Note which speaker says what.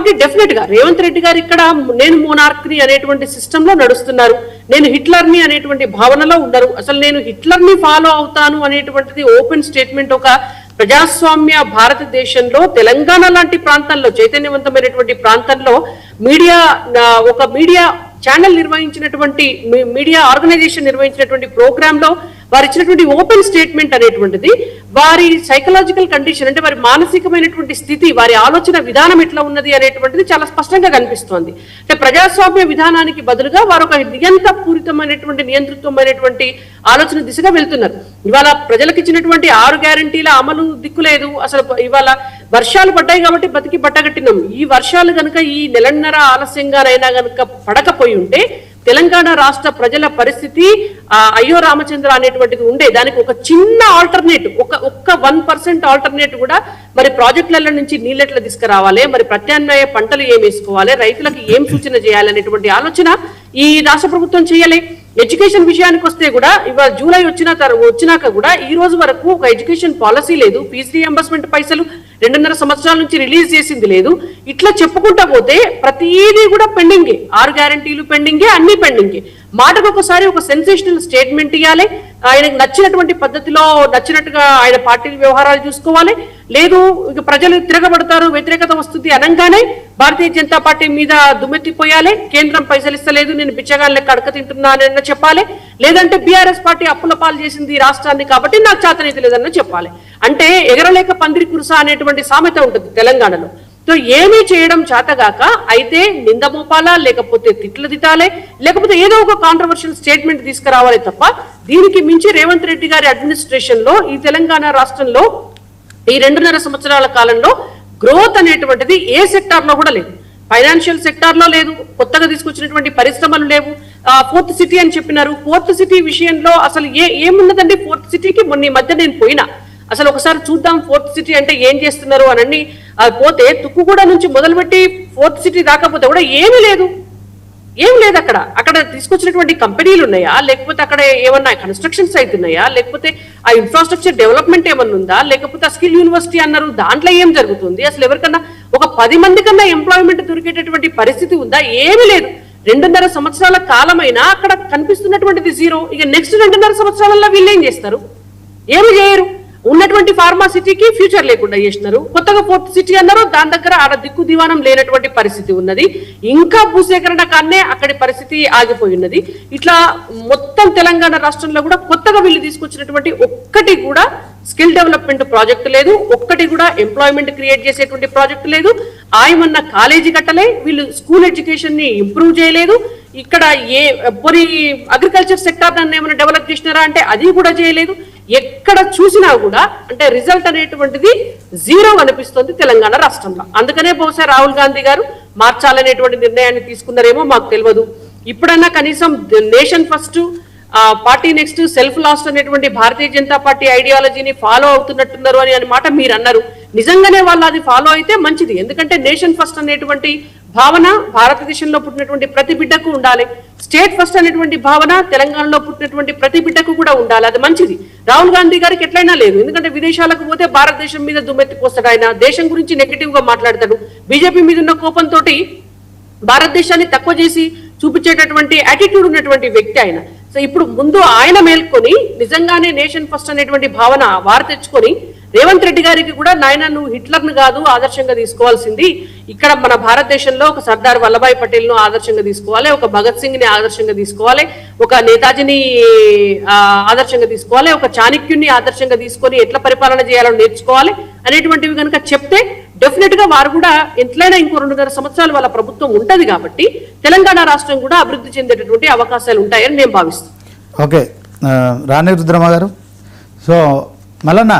Speaker 1: కాబట్టి డెఫినెట్ గా రేవంత్ రెడ్డి గారు ఇక్కడ నేను మోనార్క్ ని అనేటువంటి సిస్టమ్ లో నడుస్తున్నారు, నేను హిట్లర్ ని అనేటువంటి భావనలో ఉండరు. అసలు నేను హిట్లర్ ని ఫాలో అవుతాను అనేటువంటిది ఓపెన్ స్టేట్మెంట్ ఒక ప్రజాస్వామ్య భారతదేశంలో తెలంగాణ లాంటి ప్రాంతాల్లో చైతన్యవంతమైనటువంటి ప్రాంతంలో ఒక మీడియా ఛానల్ నిర్వహించినటువంటి మీడియా ఆర్గనైజేషన్ నిర్వహించినటువంటి ప్రోగ్రామ్ లో వారు ఇచ్చినటువంటి ఓపెన్ స్టేట్మెంట్ అనేటువంటిది వారి సైకలాజికల్ కండిషన్ అంటే వారి మానసికమైనటువంటి స్థితి, వారి ఆలోచన విధానం ఎట్లా ఉన్నది అనేటువంటిది చాలా స్పష్టంగా కనిపిస్తోంది. అంటే ప్రజాస్వామ్య విధానానికి బదులుగా వారు ఒక నియంత్రపూరితమైనటువంటి నియంతృత్వమైనటువంటి ఆలోచన దిశగా వెళ్తున్నారు. ఇవాళ ప్రజలకు ఇచ్చినటువంటి 6 గ్యారంటీల అమలు దిక్కులేదు. అసలు ఇవాళ వర్షాలు పడ్డాయి కాబట్టి బతికి బట్టగట్టినాం. ఈ వర్షాలు కనుక ఈ నెలన్నర ఆలస్యంగానైనా కనుక పడకపోయి ఉంటే తెలంగాణ రాష్ట్ర ప్రజల పరిస్థితి అయ్యో రామచంద్ర అనేటువంటిది ఉండే. దానికి ఒక చిన్న ఆల్టర్నేట్, ఒక్క 1% ఆల్టర్నేట్ కూడా మరి ప్రాజెక్టుల నుంచి నీళ్ళెట్లా తీసుకురావాలి, మరి ప్రత్యామ్నాయ పంటలు ఏం వేసుకోవాలి, రైతులకు ఏం సూచన చేయాలి అనేటువంటి ఆలోచన ఈ రాష్ట్ర ప్రభుత్వం చేయాలి. ఎడ్యుకేషన్ విషయానికి వస్తే కూడా ఇవాళ జూలై వచ్చినాక కూడా ఈ రోజు వరకు ఒక ఎడ్యుకేషన్ పాలసీ లేదు. ఫీజు రీఎంబర్స్మెంట్ పైసలు 2.5 సంవత్సరాల నుంచి రిలీజ్ చేసింది లేదు. ఇట్లా చెప్పుకుంటా పోతే ప్రతిదీ కూడా పెండింగే, 6 గ్యారంటీలు పెండింగే, అన్ని పెండింగే. మాటకు ఒకసారి ఒక సెన్సేషనల్ స్టేట్మెంట్ ఇవ్వాలి, ఆయనకు నచ్చినటువంటి పద్ధతిలో నచ్చినట్టుగా ఆయన పార్టీ వ్యవహారాలు చూసుకోవాలి. లేదు ఇక ప్రజలు తిరగబడతారు, వ్యతిరేకత వస్తుంది అనగానే భారతీయ జనతా పార్టీ మీద దుమ్మెత్తిపోయాలి. కేంద్రం పైసలు ఇస్తలేదు, నేను బిచ్చగాళ్ళ లెక్క అడక తింటున్నానన్న చెప్పాలి. లేదంటే బీఆర్ఎస్ పార్టీ అప్పుల పాలు చేసింది రాష్ట్రాన్ని కాబట్టి నాకు చేతనైతే లేదన్న చెప్పాలి. అంటే ఎగరలేక పందిరి కురుస అనేటువంటి సామెత ఉంటుంది తెలంగాణలో. సో ఏమీ చేయడం చేతగాక అయితే నింద మోపాలా, లేకపోతే తిట్లు తిట్టాలి, లేకపోతే ఏదో ఒక కాంట్రవర్షియల్ స్టేట్మెంట్ తీసుకురావాలి తప్ప దీనికి మించి రేవంత్ రెడ్డి గారి అడ్మినిస్ట్రేషన్ లో ఈ తెలంగాణ రాష్ట్రంలో ఈ 2.5 సంవత్సరాల కాలంలో గ్రోత్ అనేటువంటిది ఏ సెక్టార్ లో కూడా లేదు. ఫైనాన్షియల్ సెక్టార్ లో లేదు, కొత్తగా తీసుకొచ్చినటువంటి పరిశ్రమలు లేవు. 4th సిటీ అని చెప్పినారు. 4th సిటీ విషయంలో అసలు ఏమున్నదండి 4th సిటీకి? మొన్న మధ్య నేను పోయినా, అసలు ఒకసారి చూద్దాం 4th సిటీ అంటే ఏం చేస్తున్నారు అని పోతే తుక్కుగూడ నుంచి మొదలుపెట్టి 4th సిటీ దాకపోతే కూడా ఏమీ లేదు. అక్కడ తీసుకొచ్చినటువంటి కంపెనీలు ఉన్నాయా, లేకపోతే అక్కడ ఏమన్నా కన్స్ట్రక్షన్స్ అవుతున్నాయా, లేకపోతే ఆ ఇన్ఫ్రాస్ట్రక్చర్ డెవలప్మెంట్ ఏమన్నా ఉందా, లేకపోతే ఆ స్కిల్ యూనివర్సిటీ అన్నారు దాంట్లో ఏం జరుగుతుంది, అసలు ఎవరికన్నా ఒక 10 మంది కన్నా ఎంప్లాయ్మెంట్ దొరికేటటువంటి పరిస్థితి ఉందా? ఏమీ లేదు. 2.5 సంవత్సరాల కాలమైనా అక్కడ కనిపిస్తున్నటువంటిది జీరో. ఇక నెక్స్ట్ 2.5 సంవత్సరాలలో వీళ్ళు ఏం చేస్తారు? ఏమి చేయరు. ఉన్నటువంటి ఫార్మా సిటీకి ఫ్యూచర్ లేకుండా చేసినారు. కొత్తగా 4th సిటీ అన్నారు, దాని దగ్గర ఆడ దిక్కు దివానం లేనటువంటి పరిస్థితి ఉన్నది. ఇంకా భూసేకరణ కాన్నే అక్కడి పరిస్థితి ఆగిపోయి ఉన్నది. ఇట్లా మొత్తం తెలంగాణ రాష్ట్రంలో కూడా కొత్తగా వీళ్ళు తీసుకొచ్చినటువంటి ఒక్కటి కూడా స్కిల్ డెవలప్మెంట్ ప్రాజెక్ట్ లేదు, ఒక్కటి కూడా ఎంప్లాయ్మెంట్ క్రియేట్ చేసేటువంటి ప్రాజెక్ట్ లేదు. ఆయమన్న కాలేజీ కట్టలే, వీళ్ళు స్కూల్ ఎడ్యుకేషన్ ని ఇంప్రూవ్ చేయలేదు. ఇక్కడ అగ్రికల్చర్ సెక్టార్ ఏమైనా డెవలప్ చేసినారా అంటే అది కూడా చేయలేదు. ఎక్కడ చూసినా కూడా అంటే రిజల్ట్ అనేటువంటిది జీరో అనిపిస్తుంది తెలంగాణ రాష్ట్రంలో. అందుకనే బహుశా రాహుల్ గాంధీ గారు మార్చాలనేటువంటి నిర్ణయాన్ని తీసుకున్నారేమో మాకు తెలియదు. ఇప్పుడన్నా కనీసం nation first party next self last అనేటువంటి భారతీయ జనతా పార్టీ ఐడియాలజీని ఫాలో అవుతున్నట్టున్నారు అని మాట మీరు అన్నారు. నిజంగానే వాళ్ళు అది ఫాలో అయితే మంచిది. ఎందుకంటే నేషన్ ఫస్ట్ అనేటువంటి భావన భారతదేశంలో పుట్టినటువంటి ప్రతి బిడ్డకు ఉండాలి. స్టేట్ ఫస్ట్ అనేటువంటి భావన తెలంగాణలో పుట్టినటువంటి ప్రతి బిడ్డకు కూడా ఉండాలి. అది మంచిది. రాహుల్ గాంధీ గారికి ఎట్లయినా లేదు. ఎందుకంటే విదేశాలకు పోతే భారతదేశం మీద దుమ్మెత్తిపోస్తాడు, ఆయన దేశం గురించి నెగిటివ్ గా మాట్లాడతాడు. బీజేపీ మీద ఉన్న కోపంతో భారతదేశాన్ని తక్కువ చేసి చూపించేటటువంటి యాటిట్యూడ్ ఉన్నటువంటి వ్యక్తి ఆయన. సో ఇప్పుడు ముందు ఆయన మేల్కొని నిజంగానే నేషన్ ఫస్ట్ అనేటువంటి భావన వారు తెచ్చుకొని రేవంత్ రెడ్డి గారికి కూడా నాయన నువ్వు హిట్లర్ను కాదు ఆదర్శంగా తీసుకోవాల్సింది, ఇక్కడ మన భారతదేశంలో ఒక సర్దార్ వల్లభాయ్ పటేల్ ను ఆదర్శంగా తీసుకోవాలి, ఒక భగత్ సింగ్ ని ఆదర్శంగా తీసుకోవాలి, ఒక నేతాజీని ఆదర్శంగా తీసుకోవాలి, ఒక చాణక్యుని ఆదర్శంగా తీసుకొని ఎట్లా పరిపాలన చేయాలని నేర్చుకోవాలి అనేటువంటివి కనుక చెప్తే డెఫినెట్ గా వారు కూడా ఎట్లయినా ఇంకో 2.5 సంవత్సరాలు వాళ్ళ ప్రభుత్వం ఉంటది కాబట్టి తెలంగాణ రాష్ట్రం కూడా అభివృద్ధి చెందేటటువంటి అవకాశాలు ఉంటాయని నేను భావిస్తాను.
Speaker 2: ఓకే, రాణి రుద్రమ్మ గారు, సో మల్లన్న